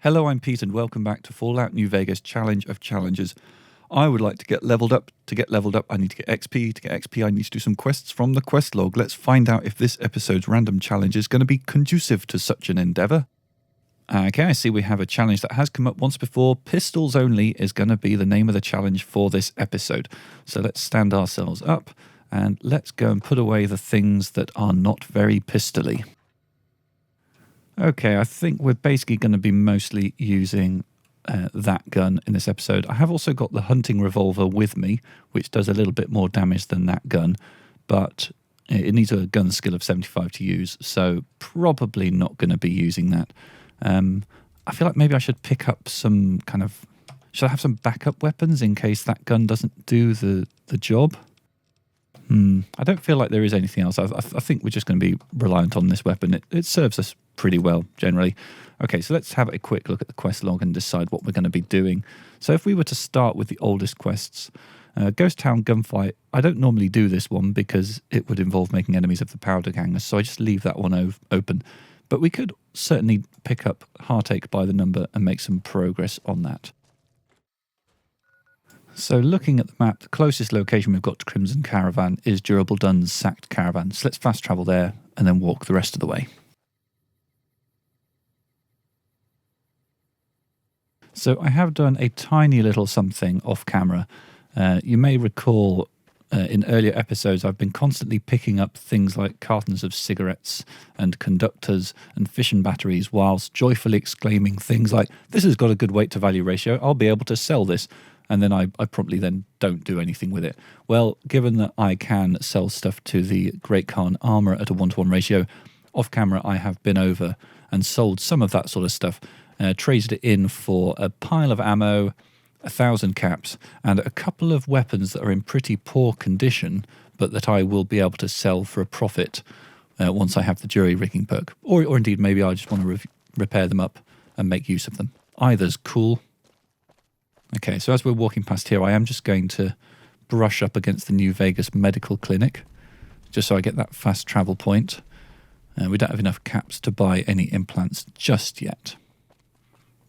Hello, I'm Pete and welcome back to Fallout New Vegas Challenge of Challenges. I would like to get leveled up. To get leveled up, I need to get XP. To get XP, I need to do some quests from the quest log. Let's find out if this episode's random challenge is going to be conducive to such an endeavour. Okay, I see we have a challenge that has come up once before. Pistols only is going to be the name of the challenge for this episode. So let's stand ourselves up and let's go and put away the things that are not very pistoly. Okay, I think we're basically going to be mostly using that gun in this episode. I have also got the hunting revolver with me, which does a little bit more damage than that gun, but it needs a gun skill of 75 to use, so probably not going to be using that. I feel like maybe I should pick up some kind of... Should I have some backup weapons in case that gun doesn't do the job? I don't feel like there is anything else. I think we're just going to be reliant on this weapon. It serves us pretty well, generally. Okay, so let's have a quick look at the quest log and decide what we're going to be doing. So if we were to start with the oldest quests, Ghost Town Gunfight, I don't normally do this one because it would involve making enemies of the powder gangers, so I just leave that one open. But we could certainly pick up Heartache by the Number and make some progress on that. So looking at the map, the closest location we've got to Crimson Caravan is Durable Dunn's sacked caravan. So let's fast travel there and then walk the rest of the way. So I have done a tiny little something off camera. You may recall in earlier episodes I've been constantly picking up things like cartons of cigarettes and conductors and fission batteries whilst joyfully exclaiming things like, this has got a good weight to value ratio, I'll be able to sell this. And then I promptly then don't do anything with it. Well, given that I can sell stuff to the Great Khan armour at a 1-to-1 ratio, off camera I have been over and sold some of that sort of stuff, traded it in for a pile of ammo, 1,000 caps, and a couple of weapons that are in pretty poor condition, but that I will be able to sell for a profit once I have the jury rigging perk. Or indeed, maybe I just want to repair them up and make use of them. Either's cool. Okay, so as we're walking past here, I am just going to brush up against the New Vegas Medical Clinic, just so I get that fast travel point. We don't have enough caps to buy any implants just yet.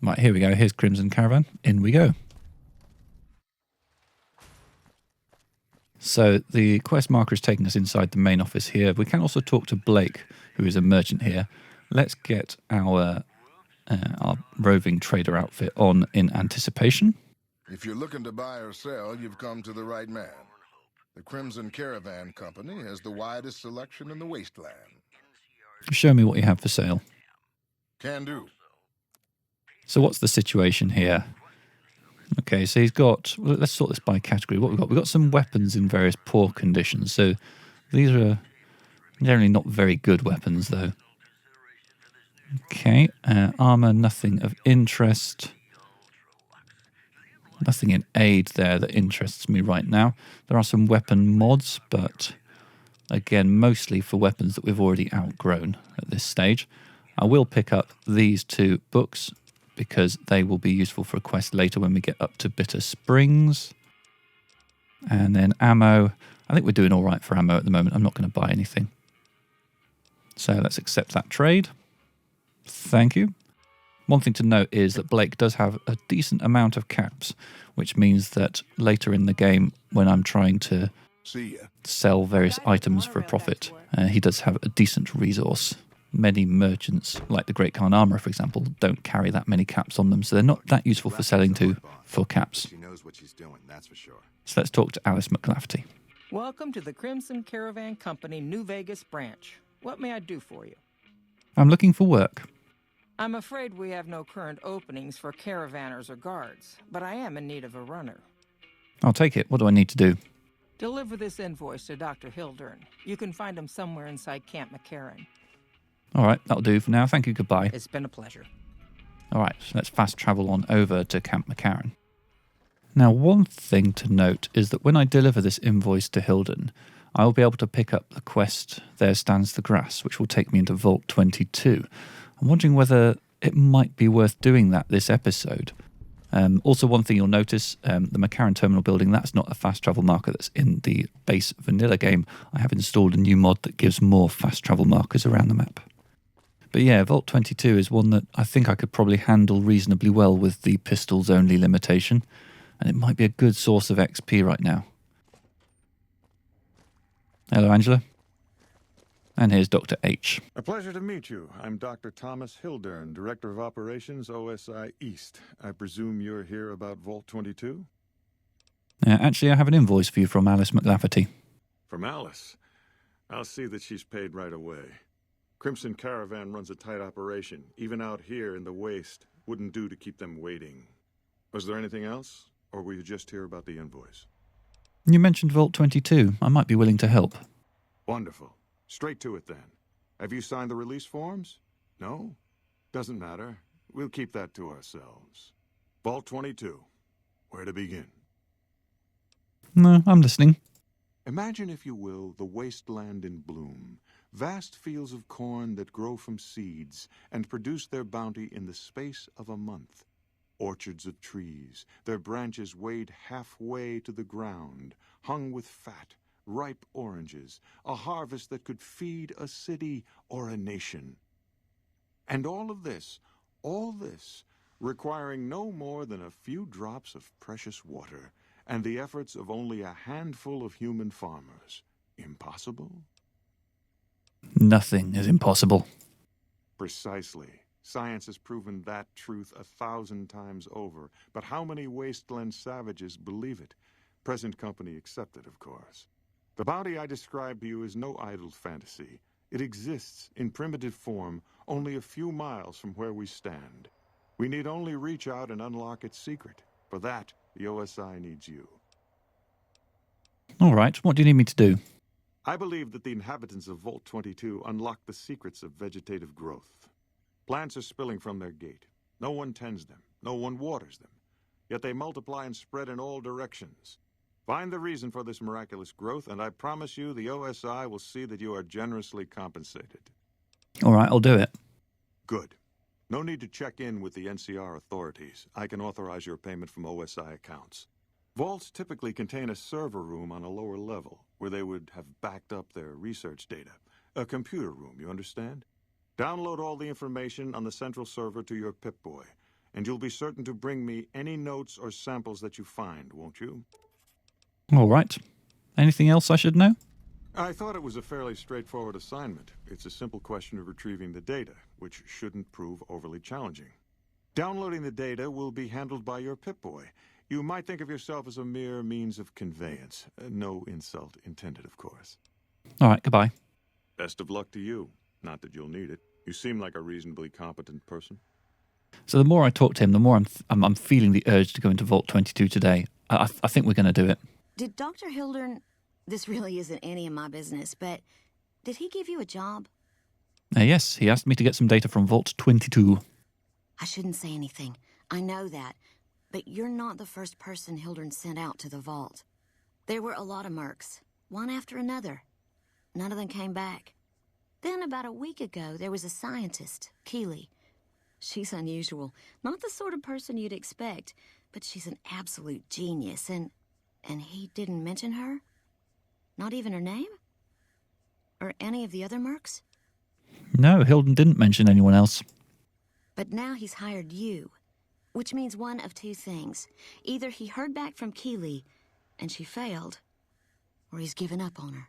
Right, here we go. Here's Crimson Caravan. In we go. So the quest marker is taking us inside the main office here. We can also talk to Blake, who is a merchant here. Let's get our roving trader outfit on in anticipation. If you're looking to buy or sell, you've come to the right man. The Crimson Caravan Company has the widest selection in the wasteland. Show me what you have for sale. Can do. So what's the situation here? Okay, so he's got... Well, let's sort this by category. What we've got? We've got some weapons in various poor conditions. So these are generally not very good weapons, though. Okay, armour, nothing of interest. Nothing in aid there that interests me right now. There are some weapon mods, but again, mostly for weapons that we've already outgrown at this stage. I will pick up these two books because they will be useful for a quest later when we get up to Bitter Springs. And then ammo. I think we're doing all right for ammo at the moment. I'm not going to buy anything. So let's accept that trade. Thank you. One thing to note is that Blake does have a decent amount of caps, which means that later in the game, when I'm trying to sell various items for a profit, he does have a decent resource. Many merchants, like the Great Khan Armour, for example, don't carry that many caps on them, so they're not that useful for selling to for caps. So let's talk to Alice McLafferty. Welcome to the Crimson Caravan Company New Vegas branch. What may I do for you? I'm looking for work. I'm afraid we have no current openings for caravanners or guards, but I am in need of a runner. I'll take it. What do I need to do? Deliver this invoice to Dr. Hildern. You can find him somewhere inside Camp McCarran. All right, that'll do for now. Thank you, goodbye. It's been a pleasure. All right, so let's fast travel on over to Camp McCarran. Now, one thing to note is that when I deliver this invoice to Hildern, I will be able to pick up the quest, There Stands the Grass, which will take me into Vault 22. I'm wondering whether it might be worth doing that this episode. Also, one thing you'll notice, the McCarran Terminal building, that's not a fast travel marker that's in the base vanilla game. I have installed a new mod that gives more fast travel markers around the map. But yeah, Vault 22 is one that I think I could probably handle reasonably well with the pistols only limitation, and it might be a good source of XP right now. Hello, Angela. And here's Dr. H. A pleasure to meet you. I'm Dr. Thomas Hildern, Director of Operations, OSI East. I presume you're here about Vault 22? Actually, I have an invoice for you from Alice McLafferty. From Alice? I'll see that she's paid right away. Crimson Caravan runs a tight operation. Even out here in the waste, wouldn't do to keep them waiting. Was there anything else, or were you just here about the invoice? You mentioned Vault 22. I might be willing to help. Wonderful. Straight to it then. Have you signed the release forms? No? Doesn't matter. We'll keep that to ourselves. Vault 22. Where to begin? No, I'm listening. Imagine, if you will, the wasteland in bloom. Vast fields of corn that grow from seeds and produce their bounty in the space of a month. Orchards of trees, their branches weighed halfway to the ground, hung with fat, ripe oranges, a harvest that could feed a city or a nation. And all this, requiring no more than a few drops of precious water and the efforts of only a handful of human farmers. Impossible? Nothing is impossible. Precisely. Science has proven that truth 1,000 times over. But how many wasteland savages believe it? Present company accepted, of course. The bounty I described to you is no idle fantasy. It exists in primitive form only a few miles from where we stand. We need only reach out and unlock its secret. For that, the OSI needs you. All right, what do you need me to do? I believe that the inhabitants of Vault 22 unlock the secrets of vegetative growth. Plants are spilling from their gate. No one tends them. No one waters them. Yet they multiply and spread in all directions. Find the reason for this miraculous growth, and I promise you the OSI will see that you are generously compensated. All right, I'll do it. Good. No need to check in with the NCR authorities. I can authorize your payment from OSI accounts. Vaults typically contain a server room on a lower level, where they would have backed up their research data. A computer room, you understand? Download all the information on the central server to your Pip-Boy, and you'll be certain to bring me any notes or samples that you find, won't you? All right. Anything else I should know? I thought it was a fairly straightforward assignment. It's a simple question of retrieving the data, which shouldn't prove overly challenging. Downloading the data will be handled by your Pip-Boy. You might think of yourself as a mere means of conveyance. No insult intended, of course. All right, goodbye. Best of luck to you. Not that you'll need it. You seem like a reasonably competent person. So the more I talk to him, the more I'm feeling the urge to go into Vault 22 today. I think we're going to do it. Did Dr. Hildern... This really isn't any of my business, but did he give you a job? Yes, he asked me to get some data from Vault 22. I shouldn't say anything. I know that. But you're not the first person Hildern sent out to the vault. There were a lot of mercs, one after another. None of them came back. Then about a week ago, there was a scientist, Keeley. She's unusual. Not the sort of person you'd expect, but she's an absolute genius, and he didn't mention her? Not even her name? Or any of the other mercs? No, Hildern didn't mention anyone else. But now he's hired you, which means one of two things. Either he heard back from Keeley, and she failed, or he's given up on her.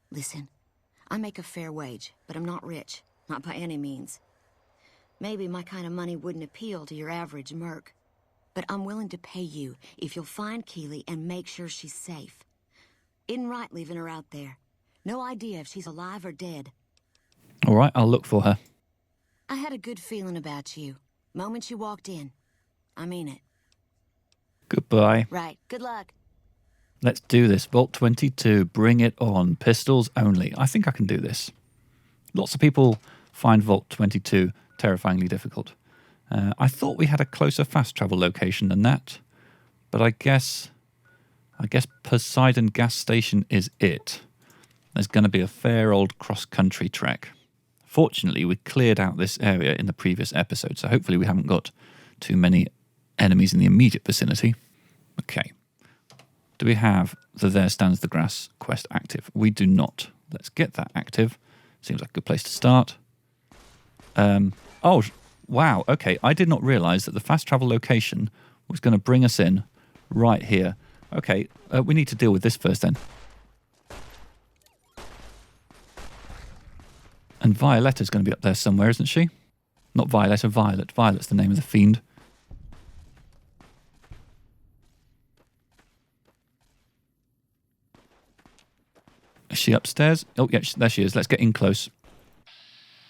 Listen, I make a fair wage, but I'm not rich, not by any means. Maybe my kind of money wouldn't appeal to your average merc, but I'm willing to pay you if you'll find Keeley and make sure she's safe. Isn't right leaving her out there. No idea if she's alive or dead. All right, I'll look for her. I had a good feeling about you. Moment you walked in. I mean it. Goodbye. Right. Good luck. Let's do this. Vault 22, bring it on. Pistols only. I think I can do this. Lots of people find Vault 22 terrifyingly difficult. I thought we had a closer fast travel location than that, but I guess Poseidon gas station is it. There's going to be a fair old cross-country trek. Fortunately, we cleared out this area in the previous episode, so hopefully we haven't got too many enemies in the immediate vicinity. Okay. Do we have the There Stands the Grass quest active? We do not. Let's get that active. Seems like a good place to start. Oh, wow. Okay, I did not realise that the fast travel location was going to bring us in right here. Okay, we need to deal with this first then. And Violetta's going to be up there somewhere, isn't she? Not Violetta, Violet. Violet's the name of the fiend. Is she upstairs? Oh, yeah, there she is. Let's get in close.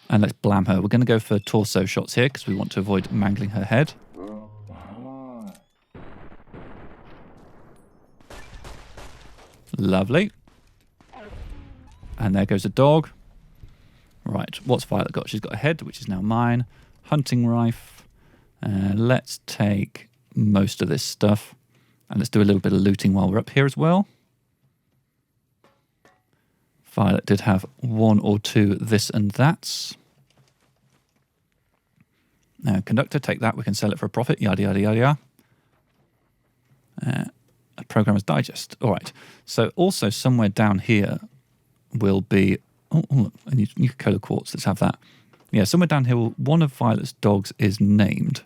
And let's blam her. We're going to go for torso shots here because we want to avoid mangling her head. Lovely. And there goes a dog. Right, what's Violet got? She's got a head, which is now mine. Hunting rifle. Let's take most of this stuff. And let's do a little bit of looting while we're up here as well. Violet did have one or two this and that's. Now, conductor, take that. We can sell it for a profit. Yada, yada, yada, yada. A programmer's digest. All right. So also somewhere down here will be... Oh, look, a Nuka-Cola quartz. Let's have that. Yeah, somewhere down here, one of Violet's dogs is named.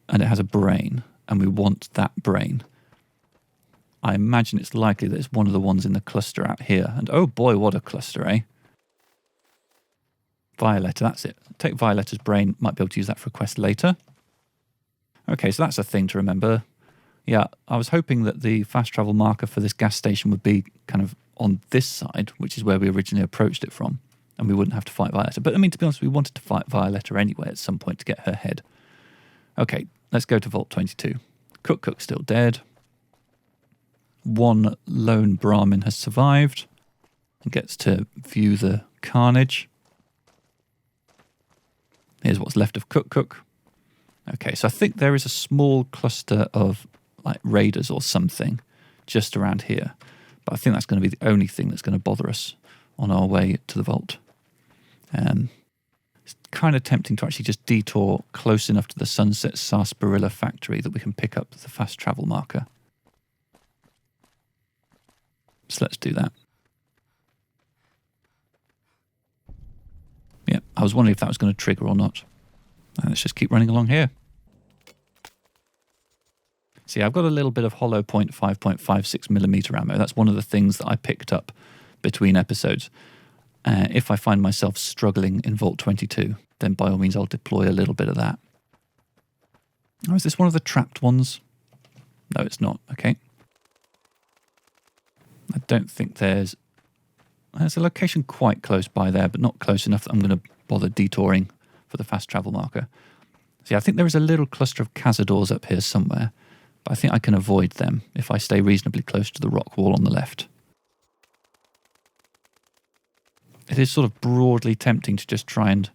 And it has a brain. And we want that brain. I imagine it's likely that it's one of the ones in the cluster out here. And oh boy, what a cluster, eh? Violetta, that's it. Take Violetta's brain. Might be able to use that for a quest later. Okay, so that's a thing to remember. Yeah, I was hoping that the fast travel marker for this gas station would be kind of on this side, which is where we originally approached it from. And we wouldn't have to fight Violetta. But I mean, to be honest, we wanted to fight Violetta anyway at some point to get her head. Okay, let's go to Vault 22. Cook's still dead. One lone Brahmin has survived and gets to view the carnage. Here's what's left of Cook. Okay, so I think there is a small cluster of like raiders or something just around here. But I think that's going to be the only thing that's going to bother us on our way to the vault. It's kind of tempting to actually just detour close enough to the Sunset Sarsaparilla factory that we can pick up the fast travel marker. So let's do that. Yeah, I was wondering if that was going to trigger or not. And let's just keep running along here. See, I've got a little bit of hollow point 5.56mm ammo. That's one of the things that I picked up between episodes. If I find myself struggling in Vault 22, then by all means I'll deploy a little bit of that. Oh, is this one of the trapped ones? No, it's not. Okay. I don't think there's a location quite close by there, but not close enough that I'm going to bother detouring for the fast travel marker. See, I think there is a little cluster of cazadors up here somewhere, but I think I can avoid them if I stay reasonably close to the rock wall on the left. It is sort of broadly tempting to just try and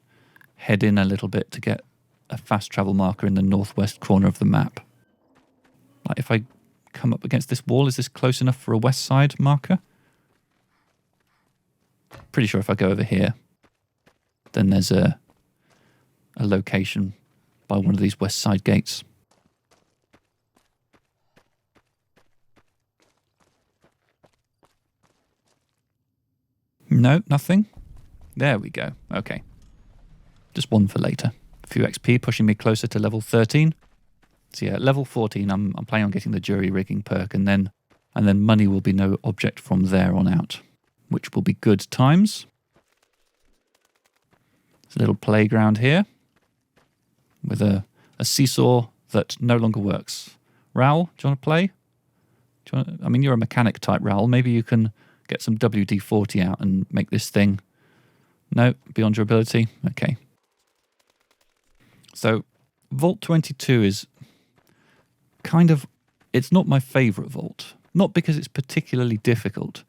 head in a little bit to get a fast travel marker in the northwest corner of the map. Like if I come up against this wall, is this close enough for a west side marker? Pretty sure if I go over here, then there's a location by one of these west side gates. No, nothing. There we go. Okay. Just one for later. A few XP pushing me closer to level 13. So yeah, level 14, I'm planning on getting the jury rigging perk, and then money will be no object from there on out, which will be good times. There's a little playground here with a seesaw that no longer works. Raoul, do you want to play? I mean, you're a mechanic type, Raoul. Maybe you can get some WD-40 out and make this thing. No, beyond your ability? Okay. So, Vault 22 is kind of, it's not my favourite vault. Not because it's particularly difficult,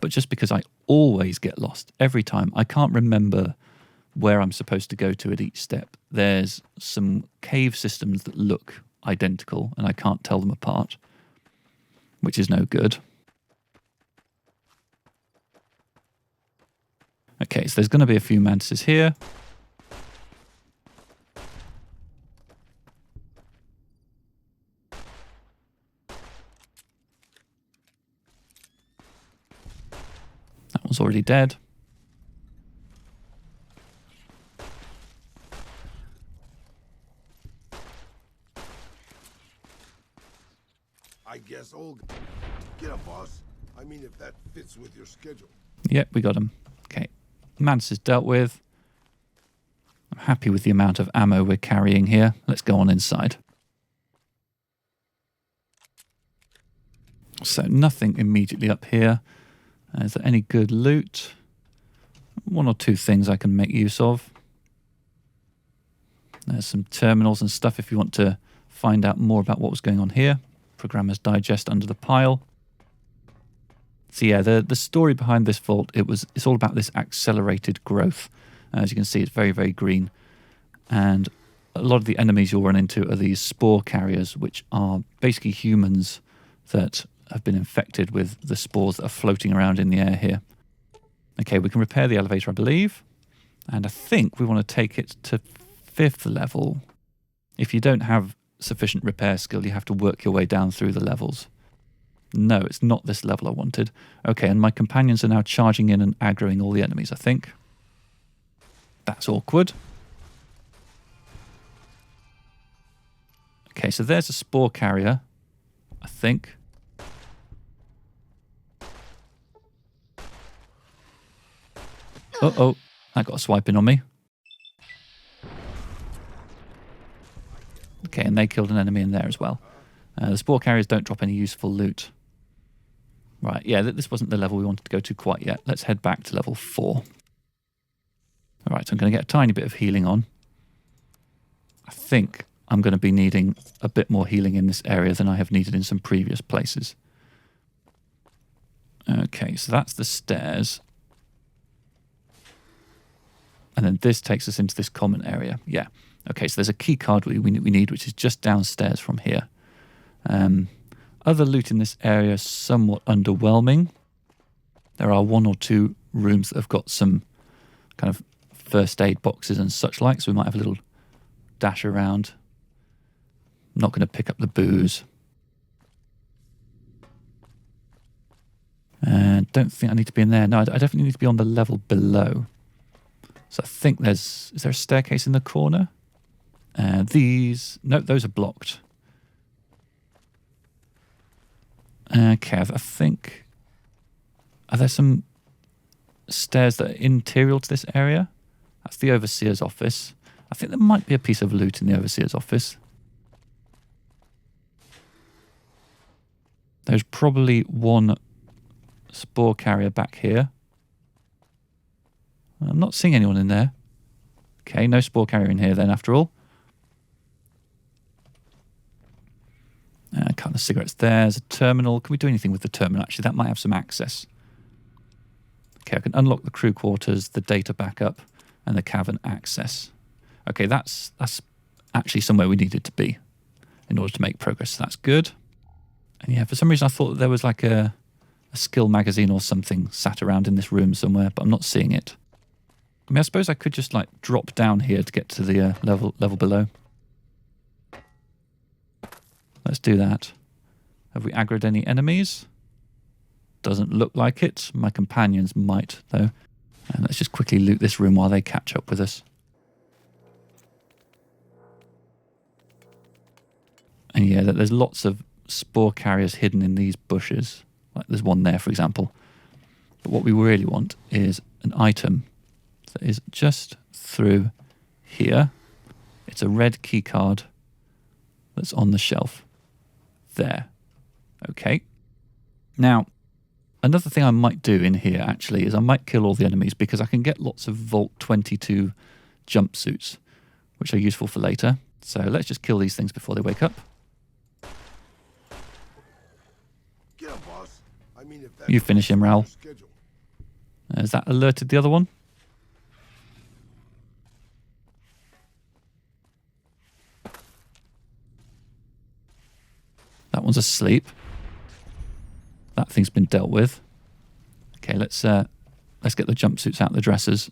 but just because I always get lost every time. I can't remember where I'm supposed to go to at each step. There's some cave systems that look identical and I can't tell them apart, which is no good. Okay, so there's going to be a few mantises here. That one's already dead. I guess Olga. Get up, boss. I mean, if that fits with your schedule. Yep, we got him. Okay. Mantis is dealt with. I'm happy with the amount of ammo we're carrying here. Let's go on inside. So nothing immediately up here. Is there any good loot? One or two things I can make use of. There's some terminals and stuff if you want to find out more about what was going on here. Programmer's Digest under the pile. So yeah, the story behind this vault, it's all about this accelerated growth. As you can see, it's very, very green. And a lot of the enemies you'll run into are these spore carriers, which are basically humans that have been infected with the spores that are floating around in the air here. Okay, we can repair the elevator, I believe. And I think we want to take it to 5th level. If you don't have sufficient repair skill, you have to work your way down through the levels. No, it's not this level I wanted. Okay, and my companions are now charging in and aggroing all the enemies, I think. That's awkward. Okay, so there's a spore carrier, I think. Uh-oh, that got a swiping on me. Okay, and they killed an enemy in there as well. The spore carriers don't drop any useful loot. Right, yeah, this wasn't the level we wanted to go to quite yet. Let's head back to level 4. All right, so I'm going to get a tiny bit of healing on. I think I'm going to be needing a bit more healing in this area than I have needed in some previous places. Okay, so that's the stairs. And then this takes us into this common area. Yeah. Okay, so there's a key card we need, which is just downstairs from here. Other loot in this area is somewhat underwhelming. There are 1 or 2 rooms that have got some kind of first aid boxes and such like, so we might have a little dash around. I'm not going to pick up the booze. Don't think I need to be in there. No, I definitely need to be on the level below. So I think is there a staircase in the corner? No, those are blocked. Okay, I think, are there some stairs that are interior to this area? That's the Overseer's office. I think there might be a piece of loot in the Overseer's office. There's probably one spore carrier back here. I'm not seeing anyone in there. Okay, no spore carrier in here then after all. A couple of cigarettes there. There's a terminal. Can we do anything with the terminal? Actually, that might have some access. Okay, I can unlock the crew quarters, the data backup, and the cavern access. Okay, that's actually somewhere we needed to be in order to make progress. So that's good. And yeah, for some reason I thought that there was like a skill magazine or something sat around in this room somewhere, but I'm not seeing it. I mean, I suppose I could just like drop down here to get to the level below. Let's do that. Have we aggroed any enemies? Doesn't look like it. My companions might, though. And let's just quickly loot this room while they catch up with us. And yeah, there's lots of spore carriers hidden in these bushes. Like there's one there, for example. But what we really want is an item that is just through here. It's a red key card that's on the shelf. There. Okay. Now, another thing I might do in here, actually, is I might kill all the enemies because I can get lots of Vault 22 jumpsuits, which are useful for later. So let's just kill these things before they wake up. Get up, boss. I mean, if You finish him, Raoul. Has that alerted the other one? That one's asleep. That thing's been dealt with. Okay, let's get the jumpsuits out of the dressers.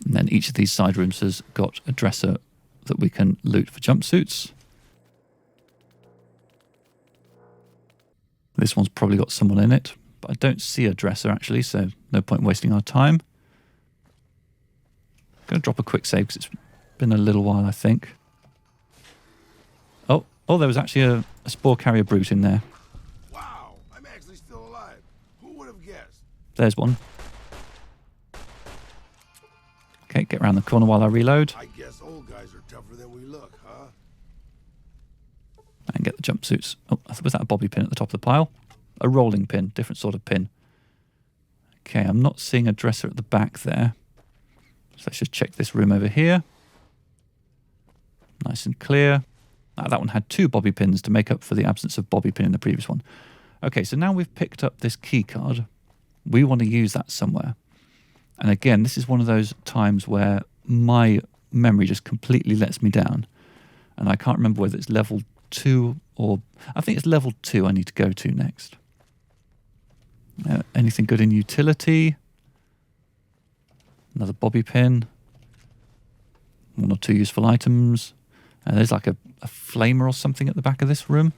And then each of these side rooms has got a dresser that we can loot for jumpsuits. This one's probably got someone in it, but I don't see a dresser actually, so no point wasting our time. I'm going to drop a quick save because it's been a little while, I think. Oh, there was actually a spore carrier brute in there. Wow, I'm actually still alive. Who would have guessed? There's one. Okay, get around the corner while I reload. I guess old guys are tougher than we look, huh? And get the jumpsuits. Oh, was that a bobby pin at the top of the pile? A rolling pin, different sort of pin. Okay, I'm not seeing a dresser at the back there. So let's just check this room over here. Nice and clear. That one had 2 bobby pins to make up for the absence of bobby pin in the previous one. Okay, so now we've picked up this key card. We want to use that somewhere. And again, this is one of those times where my memory just completely lets me down. And I can't remember whether it's level 2 or... I think it's level 2 I need to go to next. Anything good in utility? Another bobby pin. 1 or 2 useful items. There's like a flamer or something at the back of this room.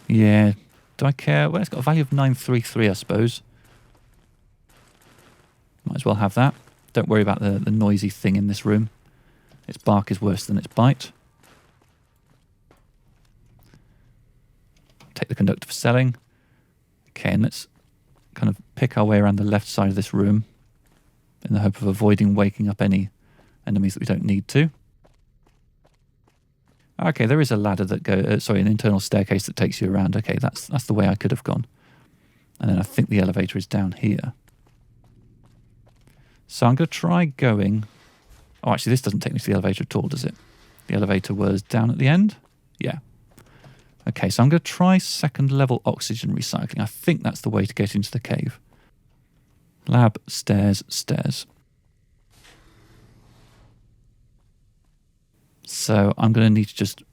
Yeah. Do I care? Well, it's got a value of 933, I suppose. Might as well have that. Don't worry about the noisy thing in this room. Its bark is worse than its bite. Take the conductor for selling. Okay, and let's kind of pick our way around the left side of this room in the hope of avoiding waking up any enemies that we don't need to. Okay, there is a ladder that goes... an internal staircase that takes you around. Okay, that's the way I could have gone. And then I think the elevator is down here. So I'm going to try going... Oh, actually, this doesn't take me to the elevator at all, does it? The elevator was down at the end? Yeah. Okay, so I'm going to try second level oxygen recycling. I think that's the way to get into the cave. Lab, stairs, stairs. So I'm going to need to just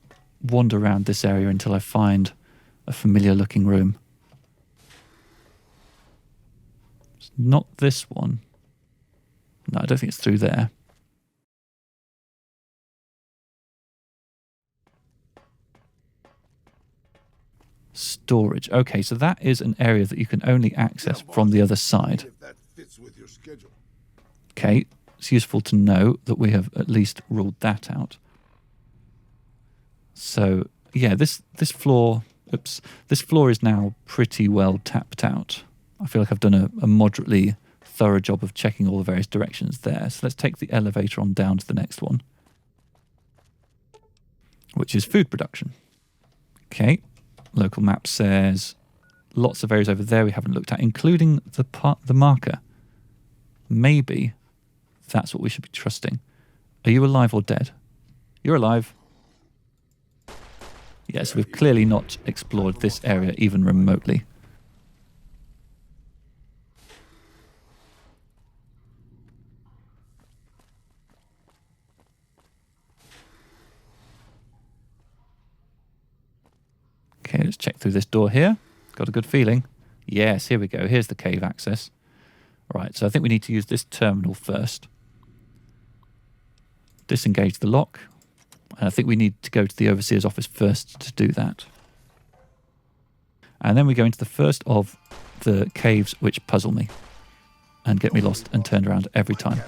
wander around this area until I find a familiar looking room. It's not this one. No, I don't think it's through there. Storage. Okay, so that is an area that you can only access from the other side. If that fits with your schedule. Okay, it's useful to know that we have at least ruled that out. So, yeah, this floor... Oops. This floor is now pretty well tapped out. I feel like I've done a moderately thorough job of checking all the various directions there. So let's take the elevator on down to the next one, which is food production. Okay, local map says lots of areas over there we haven't looked at, including the marker. Maybe that's what we should be trusting. Are you alive or dead? You're alive. Yes, we've clearly not explored this area even remotely. Okay, let's check through this door here. Got a good feeling. Yes, here we go. Here's the cave access. Right, so I think we need to use this terminal first. Disengage the lock. And I think we need to go to the overseer's office first to do that. And then we go into the first of the caves which puzzle me and get me lost and turned around every time.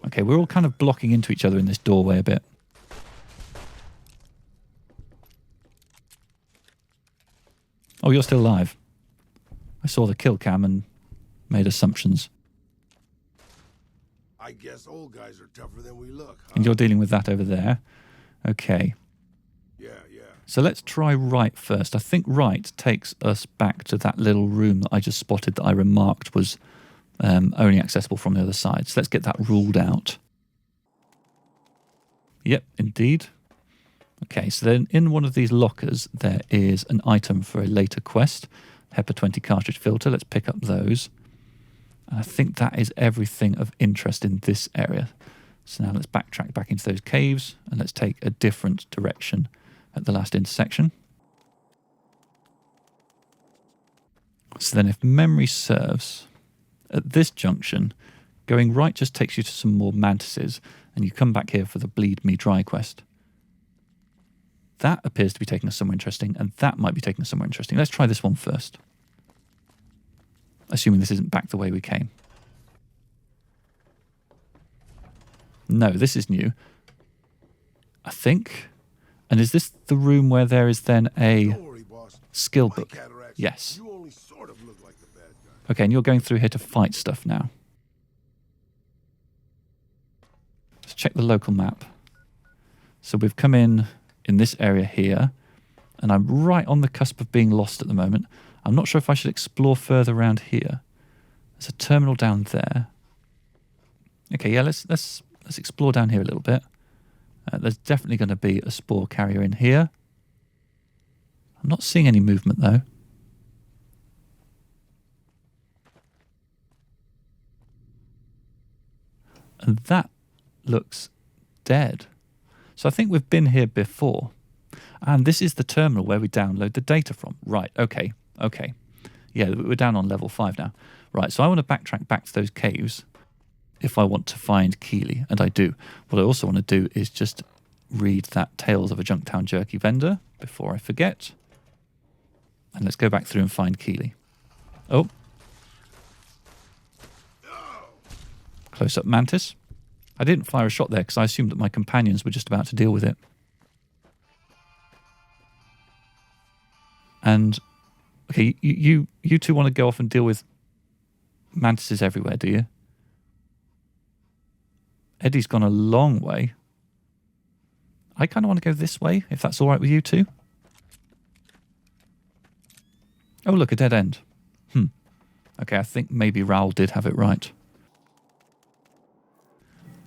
Okay, we're all kind of blocking into each other in this doorway a bit. Oh, you're still alive. I saw the kill cam and made assumptions. I guess old guys are tougher than we look, huh? And you're dealing with that over there. Okay. Yeah. So let's try right first. I think right takes us back to that little room that I just spotted that I remarked was only accessible from the other side. So let's get that ruled out. Yep, indeed. Okay, so then in one of these lockers there is an item for a later quest. HEPA 20 cartridge filter. Let's pick up those. And I think that is everything of interest in this area. So now let's backtrack back into those caves and let's take a different direction at the last intersection. So then if memory serves, at this junction, going right just takes you to some more mantises and you come back here for the Bleed Me Dry quest. That appears to be taking us somewhere interesting and that might be taking us somewhere interesting. Let's try this one first. Assuming this isn't back the way we came. No, this is new. I think. And is this the room where there is then a Don't worry, boss. skill My book? cataracts, Yes. You only sort of look like the bad guy. Okay, and you're going through here to fight stuff now. Let's check the local map. So we've come in this area here, and I'm right on the cusp of being lost at the moment. I'm not sure if I should explore further around here. There's a terminal down there. Okay, yeah, let's explore down here a little bit. There's definitely going to be a spore carrier in here. I'm not seeing any movement though. And that looks dead. So I think we've been here before. And this is the terminal where we download the data from. Right, okay. Yeah, we're down on level 5 now. Right, so I want to backtrack back to those caves if I want to find Keeley, and I do. What I also want to do is just read that Tales of a Junktown Jerky vendor before I forget. And let's go back through and find Keeley. Oh. Close-up mantis. I didn't fire a shot there because I assumed that my companions were just about to deal with it. And, okay, you two want to go off and deal with mantises everywhere, do you? Eddie's gone a long way. I kind of want to go this way, if that's all right with you two. Oh, look, a dead end. Okay, I think maybe Raoul did have it right.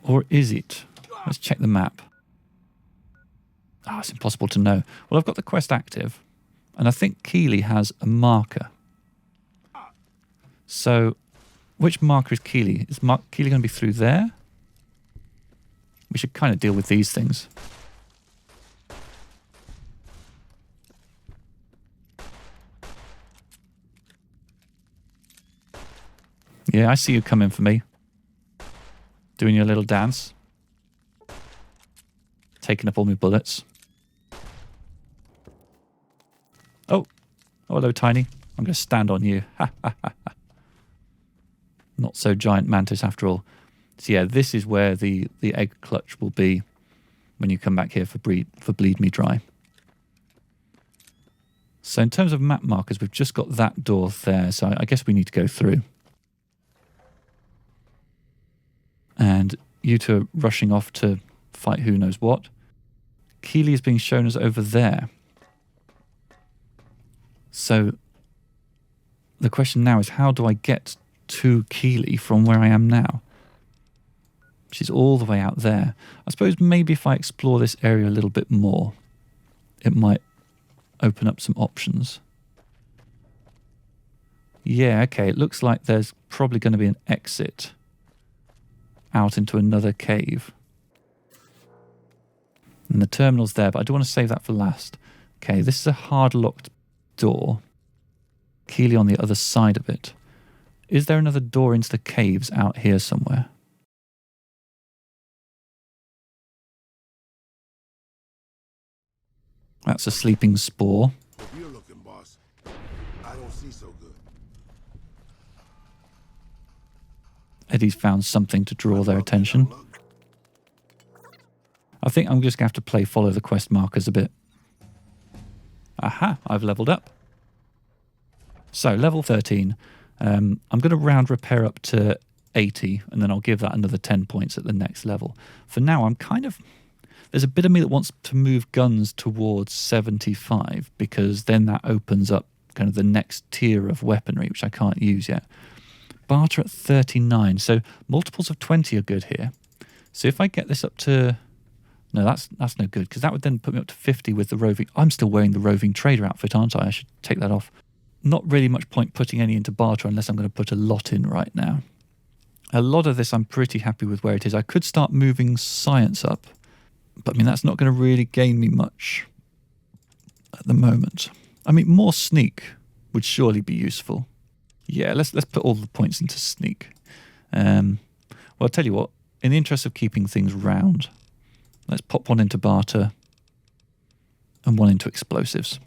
Or is it? Let's check the map. It's impossible to know. Well, I've got the quest active, and I think Keeley has a marker. So, which marker is Keeley? Is Keeley going to be through there? We should kind of deal with these things. Yeah, I see you coming for me. Doing your little dance. Taking up all my bullets. Oh, hello, Tiny. I'm going to stand on you. Not so giant mantis after all. So yeah, this is where the egg clutch will be when you come back here for Bleed Me Dry. So in terms of map markers, we've just got that door there. So I guess we need to go through. And you two are rushing off to fight who knows what. Keeley is being shown as over there. So the question now is, how do I get to Keeley from where I am now? She's all the way out there. I suppose maybe if I explore this area a little bit more, it might open up some options. Yeah, okay, it looks like there's probably going to be an exit out into another cave. And the terminal's there, but I do want to save that for last. Okay, this is a hard-locked door. Keeley on the other side of it. Is there another door into the caves out here somewhere? That's a sleeping spore. If you're looking, boss, I don't see so good. Eddie's found something to draw their attention. I think I'm just going to have to follow the quest markers a bit. Aha, I've leveled up. So, level 13. I'm going to round repair up to 80, and then I'll give that another 10 points at the next level. For now, I'm kind of... There's a bit of me that wants to move guns towards 75, because then that opens up kind of the next tier of weaponry, which I can't use yet. Barter at 39, so multiples of 20 are good here. So if I get this up to... No, that's no good, because that would then put me up to 50 with the roving... I'm still wearing the roving trader outfit, aren't I? I should take that off. Not really much point putting any into barter unless I'm going to put a lot in right now. A lot of this I'm pretty happy with where it is. I could start moving science up, but I mean, that's not going to really gain me much at the moment. I mean, more sneak would surely be useful. Yeah, let's put all the points into sneak. Well, I'll tell you what, in the interest of keeping things round, let's pop one into barter and one into explosives.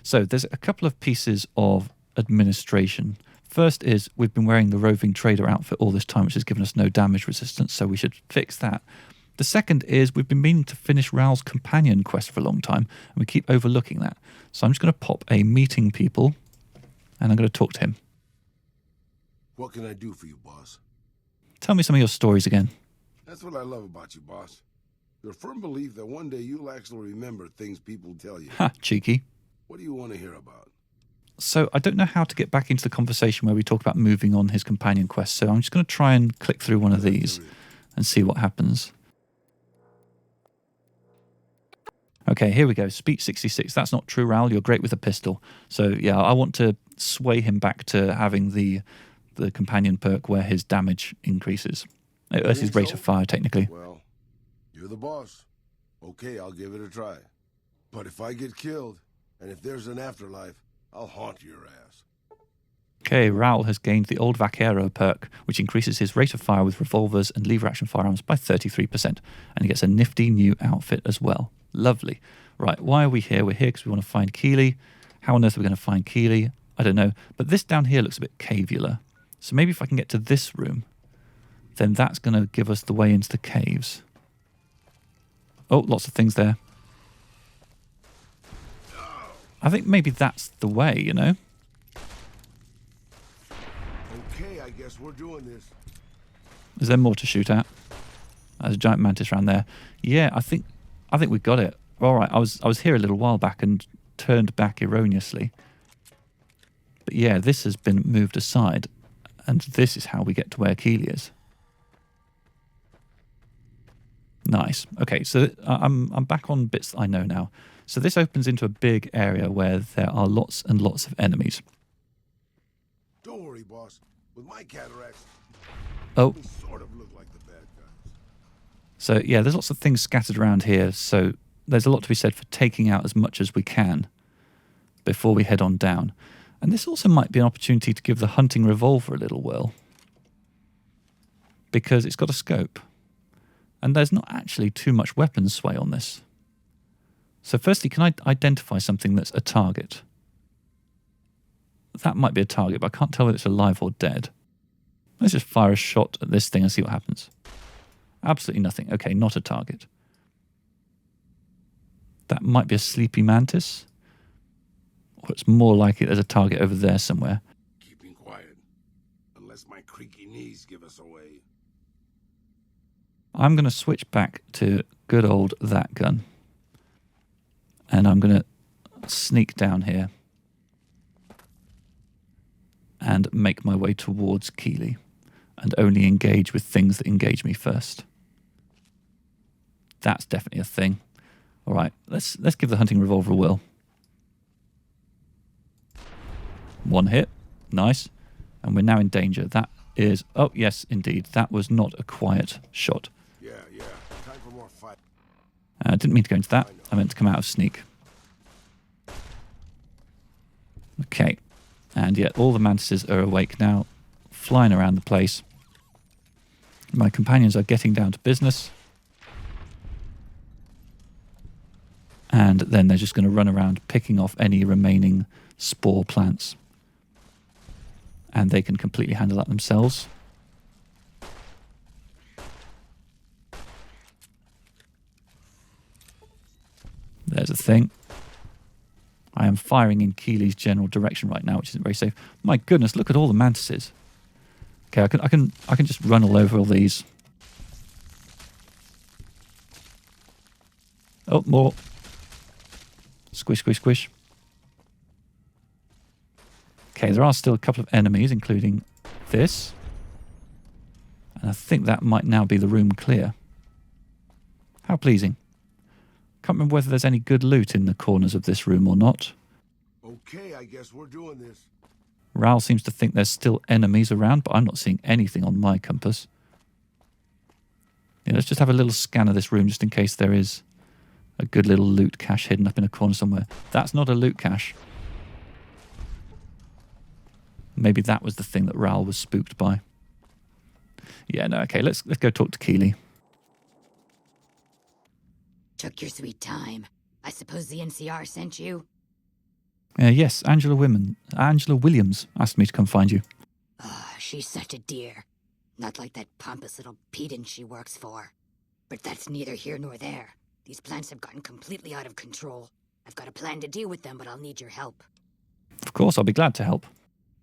So there's a couple of pieces of administration. First is we've been wearing the roving trader outfit all this time, which has given us no damage resistance, so we should fix that. The second is we've been meaning to finish Raoul's companion quest for a long time, and we keep overlooking that. So I'm just going to pop a meeting people, and I'm going to talk to him. What can I do for you, boss? Tell me some of your stories again. That's what I love about you, boss. Your firm belief that one day you'll actually remember things people tell you. Ha, cheeky. What do you want to hear about? So I don't know how to get back into the conversation where we talk about moving on his companion quest, so I'm just going to try and click through one of these and see what happens. Okay, here we go. Speech 66. That's not true, Raoul. You're great with a pistol. So, yeah, I want to sway him back to having the companion perk where his damage increases. That's his rate of fire, technically. Well, you're the boss. Okay, I'll give it a try. But if I get killed, and if there's an afterlife, I'll haunt your ass. Okay, Raoul has gained the Old Vaquero perk, which increases his rate of fire with revolvers and lever-action firearms by 33%. And he gets a nifty new outfit as well. Lovely. Right, why are we here? We're here because we want to find Keeley. How on earth are we going to find Keeley? I don't know. But this down here looks a bit cavular. So maybe if I can get to this room, then that's going to give us the way into the caves. Oh, lots of things there. I think maybe that's the way, you know? Okay, I guess we're doing this. Is there more to shoot at? There's a giant mantis around there. Yeah, I think we got it. All right, I was here a little while back and turned back erroneously. But yeah, this has been moved aside, and this is how we get to where Keeley is. Nice. Okay, so I'm back on bits that I know now. So this opens into a big area where there are lots and lots of enemies. Don't worry, boss. With my cataracts, Oh. we sort of look like the bad guys. So yeah, there's lots of things scattered around here. So there's a lot to be said for taking out as much as we can before we head on down. And this also might be an opportunity to give the hunting revolver a little whirl, because it's got a scope. And there's not actually too much weapons sway on this. So firstly, can I identify something that's a target? That might be a target, but I can't tell whether it's alive or dead. Let's just fire a shot at this thing and see what happens. Absolutely nothing. Okay, not a target. That might be a sleepy mantis. Or it's more likely there's a target over there somewhere. Keeping quiet. Unless my creaky knees give us away. I'm going to switch back to good old that gun. And I'm going to sneak down here and make my way towards Keeley and only engage with things that engage me first. That's definitely a thing. All right, let's give the hunting revolver a whirl. One hit. Nice. And we're now in danger. That is... Oh, yes, indeed. That was not a quiet shot. Yeah. Time for more fight. I didn't mean to go into that. I meant to come out of sneak. Okay. And yeah, all the mantises are awake now, flying around the place. My companions are getting down to business. And then they're just going to run around picking off any remaining spore plants. And they can completely handle that themselves. There's a thing. I am firing in Keeley's general direction right now, which isn't very safe. My goodness, look at all the mantises. Okay, I can just run all over all these. Oh, more. Squish, squish, squish. Okay, there are still a couple of enemies, including this. And I think that might now be the room clear. How pleasing. Can't remember whether there's any good loot in the corners of this room or not. Okay, I guess we're doing this. Raoul seems to think there's still enemies around, but I'm not seeing anything on my compass. Yeah, let's just have a little scan of this room just in case there is a good little loot cache hidden up in a corner somewhere. That's not a loot cache. Maybe that was the thing that Raoul was spooked by. Yeah, no, okay, let's go talk to Keeley. Took your sweet time. I suppose the NCR sent you? Yes, Angela Williams asked me to come find you. Oh, she's such a dear. Not like that pompous little pedant she works for. But that's neither here nor there. These plants have gotten completely out of control. I've got a plan to deal with them, but I'll need your help. Of course, I'll be glad to help.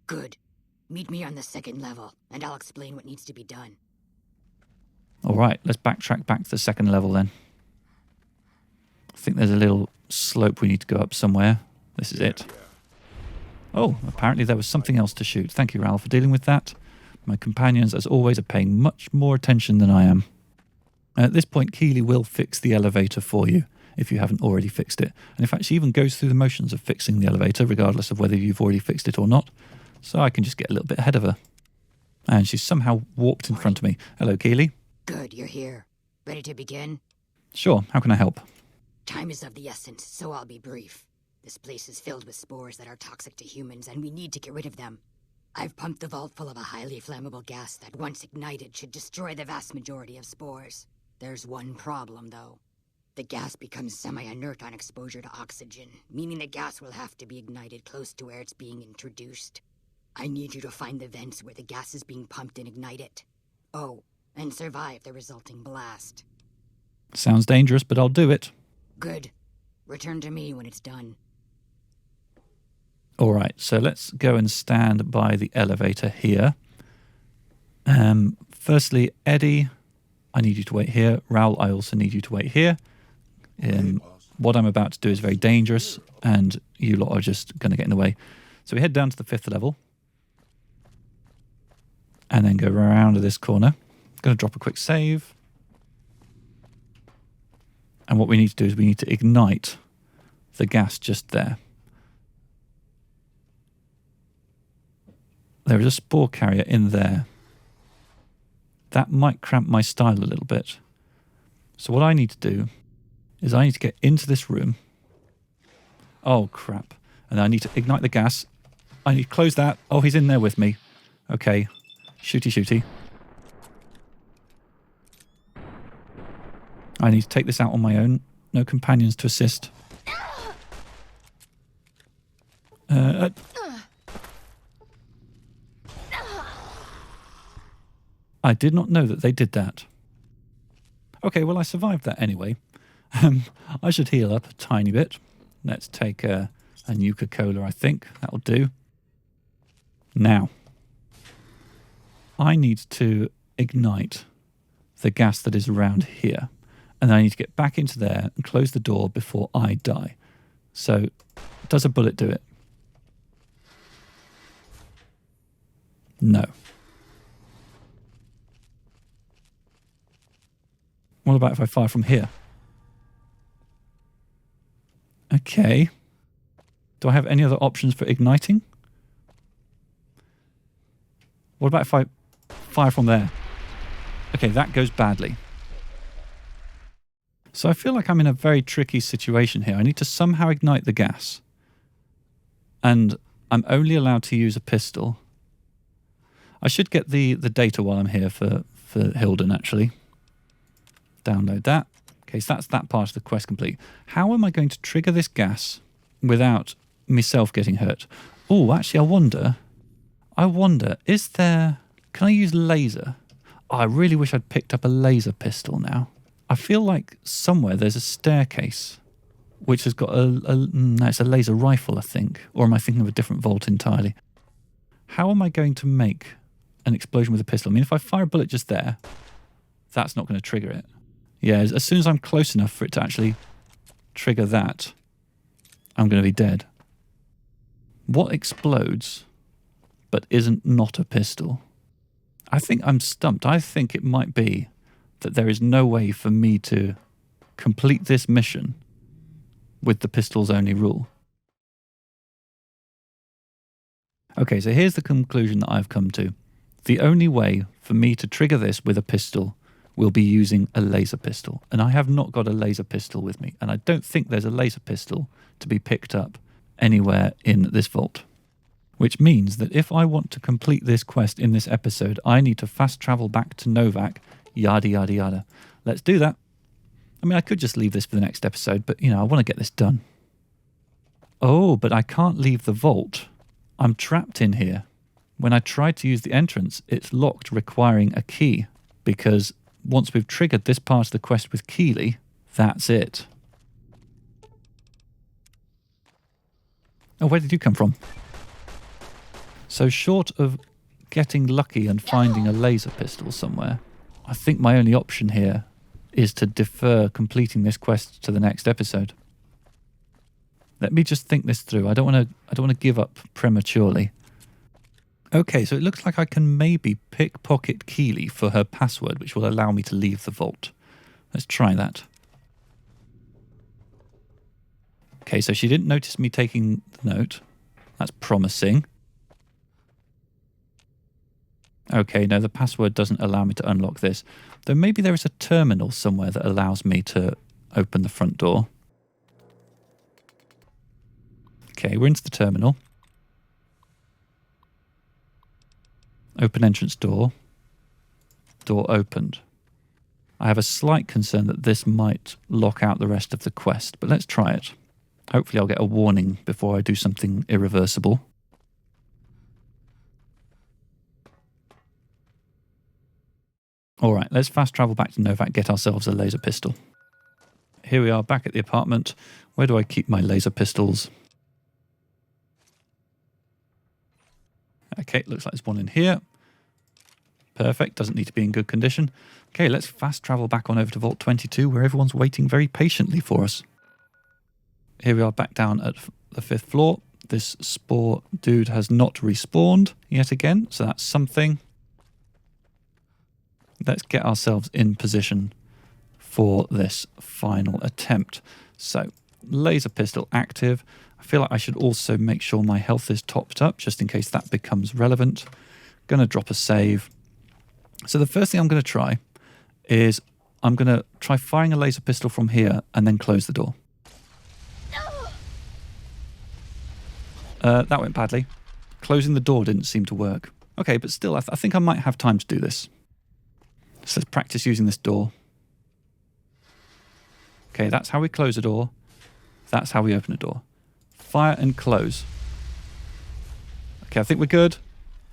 Good. Meet me on the 2nd level, and I'll explain what needs to be done. All right, let's backtrack back to the 2nd level then. I think there's a little slope we need to go up somewhere. This is it. Oh, apparently there was something else to shoot. Thank you, Raoul, for dealing with that. My companions, as always, are paying much more attention than I am. At this point, Keeley will fix the elevator for you, if you haven't already fixed it. And in fact, she even goes through the motions of fixing the elevator, regardless of whether you've already fixed it or not. So I can just get a little bit ahead of her. And she's somehow warped in front of me. Hello, Keeley. Good, you're here. Ready to begin? Sure, how can I help? Time is of the essence, so I'll be brief. This place is filled with spores that are toxic to humans, and we need to get rid of them. I've pumped the vault full of a highly flammable gas that, once ignited, should destroy the vast majority of spores. There's one problem, though. The gas becomes semi-inert on exposure to oxygen, meaning the gas will have to be ignited close to where it's being introduced. I need you to find the vents where the gas is being pumped and ignite it. Oh, and survive the resulting blast. Sounds dangerous, but I'll do it. Good. Return to me when it's done. All right, so let's go and stand by the elevator here. Firstly, Eddie, I need you to wait here. Raoul, I also need you to wait here. What I'm about to do is very dangerous, and you lot are just going to get in the way. So we head down to the 5th level, and then go around to this corner. Going to drop a quick save. And what we need to do is we need to ignite the gas just there. There is a spore carrier in there. That might cramp my style a little bit. So what I need to do is I need to get into this room. Oh, crap. And I need to ignite the gas. I need to close that. Oh, he's in there with me. Okay. Shooty, shooty. I need to take this out on my own. No companions to assist. I did not know that they did that. Okay, well, I survived that anyway. I should heal up a tiny bit. Let's take a Nuka-Cola, I think. That'll do. Now, I need to ignite the gas that is around here. And I need to get back into there and close the door before I die. So, does a bullet do it? No. What about if I fire from here? Okay. Do I have any other options for igniting? What about if I fire from there? Okay, that goes badly. So I feel like I'm in a very tricky situation here. I need to somehow ignite the gas. And I'm only allowed to use a pistol. I should get the data while I'm here for Hildern, actually. Download that. Okay, so that's that part of the quest complete. How am I going to trigger this gas without myself getting hurt? Oh, actually, I wonder, is there... Can I use laser? Oh, I really wish I'd picked up a laser pistol now. I feel like somewhere there's a staircase which has got no, it's a laser rifle, I think. Or am I thinking of a different vault entirely? How am I going to make an explosion with a pistol? I mean, if I fire a bullet just there, that's not going to trigger it. Yeah, as soon as I'm close enough for it to actually trigger that, I'm going to be dead. What explodes but isn't not a pistol? I think I'm stumped. I think it might be that there is no way for me to complete this mission with the pistols only rule. Okay, so here's the conclusion that I've come to. The only way for me to trigger this with a pistol will be using a laser pistol. And I have not got a laser pistol with me. And I don't think there's a laser pistol to be picked up anywhere in this vault. Which means that if I want to complete this quest in this episode, I need to fast travel back to Novak, yada, yada, yada. Let's do that. I mean, I could just leave this for the next episode, but, I want to get this done. Oh, but I can't leave the vault. I'm trapped in here. When I tried to use the entrance, it's locked, requiring a key, because once we've triggered this part of the quest with Keeley, that's it. Oh, where did you come from? So short of getting lucky and finding a laser pistol somewhere, I think my only option here is to defer completing this quest to the next episode. Let me just think this through. I don't want to give up prematurely. Okay, so it looks like I can maybe pickpocket Keeley for her password, which will allow me to leave the vault. Let's try that. Okay, so she didn't notice me taking the note. That's promising. Okay, no, the password doesn't allow me to unlock this. Though maybe there is a terminal somewhere that allows me to open the front door. Okay, we're into the terminal. Open entrance door. Door opened. I have a slight concern that this might lock out the rest of the quest, but let's try it. Hopefully I'll get a warning before I do something irreversible. All right, let's fast travel back to Novak, get ourselves a laser pistol. Here we are back at the apartment. Where do I keep my laser pistols? Okay, looks like there's one in here. Perfect, doesn't need to be in good condition. Okay, let's fast travel back on over to Vault 22 where everyone's waiting very patiently for us. Here we are back down at the 5th floor. This spore dude has not respawned yet again, so that's something. Let's get ourselves in position for this final attempt. So, laser pistol active. I feel like I should also make sure my health is topped up, just in case that becomes relevant. Going to drop a save. So the first thing I'm going to try is I'm going to try firing a laser pistol from here and then close the door. That went badly. Closing the door didn't seem to work. Okay, but still, I think I might have time to do this. So let's practice using this door. Okay, that's how we close a door. That's how we open a door. Fire and close. Okay, I think we're good.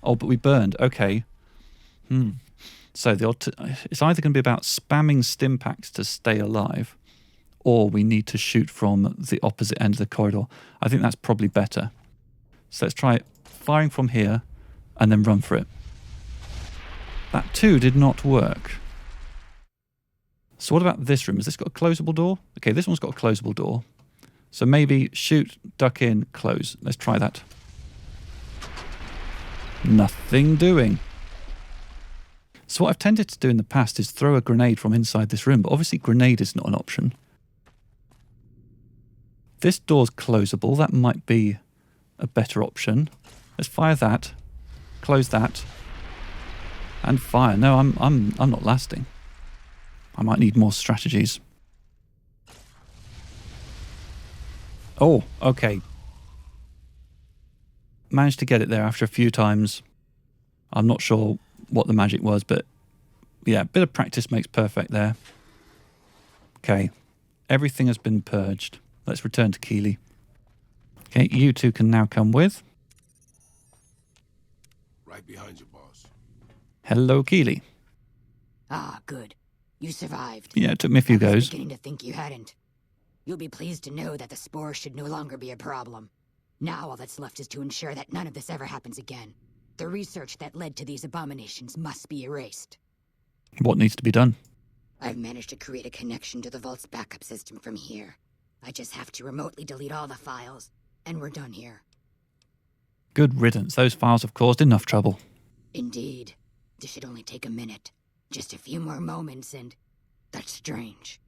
Oh, but we burned. Okay. So it's either going to be about spamming stim packs to stay alive, or we need to shoot from the opposite end of the corridor. I think that's probably better. So let's try firing from here and then run for it. That too did not work. So what about this room? Has this got a closable door? Okay, this one's got a closable door. So maybe shoot, duck in, close. Let's try that. Nothing doing. So what I've tended to do in the past is throw a grenade from inside this room, but obviously grenade is not an option. This door's closable. That might be a better option. Let's fire that, close that, and fire. No, I'm not lasting. I might need more strategies. Oh, okay. Managed to get it there after a few times. I'm not sure what the magic was, but yeah, a bit of practice makes perfect there. Okay, everything has been purged. Let's return to Keeley. Okay, you two can now come with. Right behind you, boss. Hello, Keeley. Ah, good. You survived. Yeah, it took me a few I was goes. beginning to think you hadn't. You'll be pleased to know that the spore should no longer be a problem. Now all that's left is to ensure that none of this ever happens again. The research that led to these abominations must be erased. What needs to be done? I've managed to create a connection to the Vault's backup system from here. I just have to remotely delete all the files, and we're done here. Good riddance. Those files have caused enough trouble. Indeed. This should only take a minute. Just a few more moments, and... That's strange.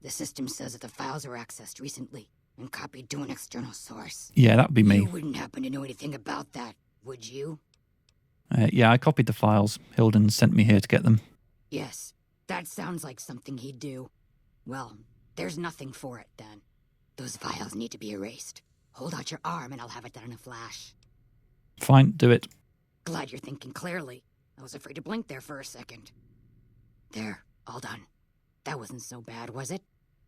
The system says that the files were accessed recently and copied to an external source. Yeah, that would be me. You wouldn't happen to know anything about that, would you? Yeah, I copied the files. Hildern sent me here to get them. Yes, that sounds like something he'd do. Well, there's nothing for it, then. Those files need to be erased. Hold out your arm and I'll have it done in a flash. Fine, do it. Glad you're thinking clearly. I was afraid to blink there for a second. There, all done. That wasn't so bad, was it?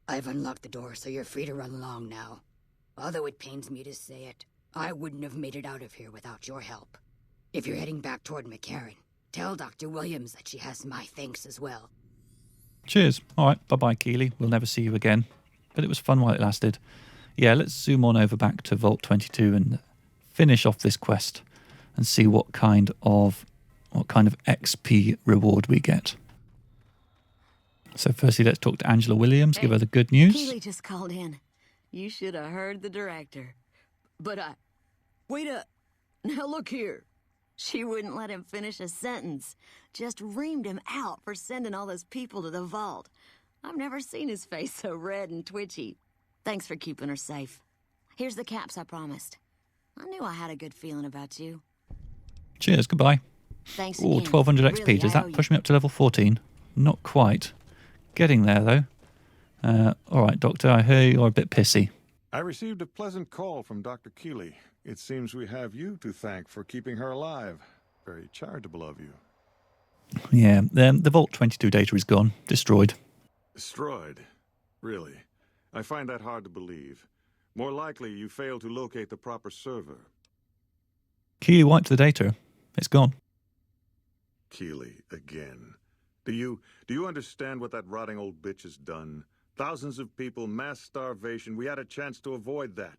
I've unlocked the door, so you're free to run along now. Although it pains me to say it, I wouldn't have made it out of here without your help. If you're heading back toward McCarran, tell Dr. Williams that she has my thanks as well. Cheers. All right, bye-bye, Keely. We'll never see you again. But it was fun while it lasted. Yeah, let's zoom on over back to Vault 22 and finish off this quest and see what kind of XP reward we get. So firstly, let's talk to Angela Williams, give her the good news. Keely just called in. You should have heard the director. But wait up. Now look here. She wouldn't let him finish a sentence. Just reamed him out for sending all those people to the vault. I've never seen his face so red and twitchy. Thanks for keeping her safe. Here's the caps I promised. I knew I had a good feeling about you. Cheers, goodbye. Thanks Oh, again. 1200 XP. Really, Does I owe that you. push me up to level 14? Not quite. Getting there, though. All right, Doctor, I hear you're a bit pissy. I received a pleasant call from Dr. Keely. It seems we have you to thank for keeping her alive. Very charitable of you. Yeah, the Vault 22 data is gone. Destroyed. Destroyed? Really? I find that hard to believe. More likely you failed to locate the proper server. Keely wiped the data. It's gone. Keely, again. Do you understand what that rotting old bitch has done? Thousands of people, mass starvation. We had a chance to avoid that.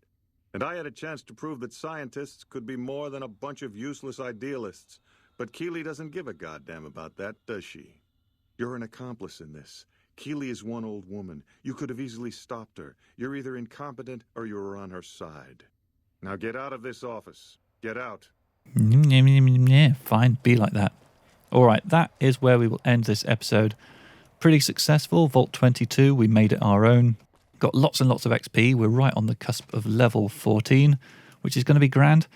And I had a chance to prove that scientists could be more than a bunch of useless idealists. But Keely doesn't give a goddamn about that, does she? You're an accomplice in this. Keely is one old woman. You could have easily stopped her. You're either incompetent or you're on her side. Now get out of this office. Get out. Yeah, fine, be like that. All right, that is where we will end this episode. Pretty successful. Vault 22, we made it our own. Got lots and lots of XP. We're right on the cusp of level 14, which is going to be grand.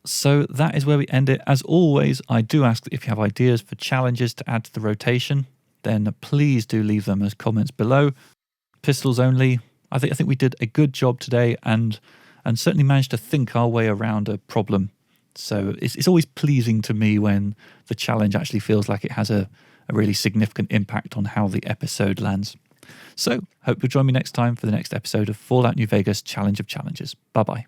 So that is where we end it. As always, I do ask that if you have ideas for challenges to add to the rotation, then please do leave them as comments below. Pistols only. I think we did a good job today and certainly managed to think our way around a problem. So it's always pleasing to me when the challenge actually feels like it has a really significant impact on how the episode lands. So hope you'll join me next time for the next episode of Fallout New Vegas Challenge of Challenges. Bye-bye.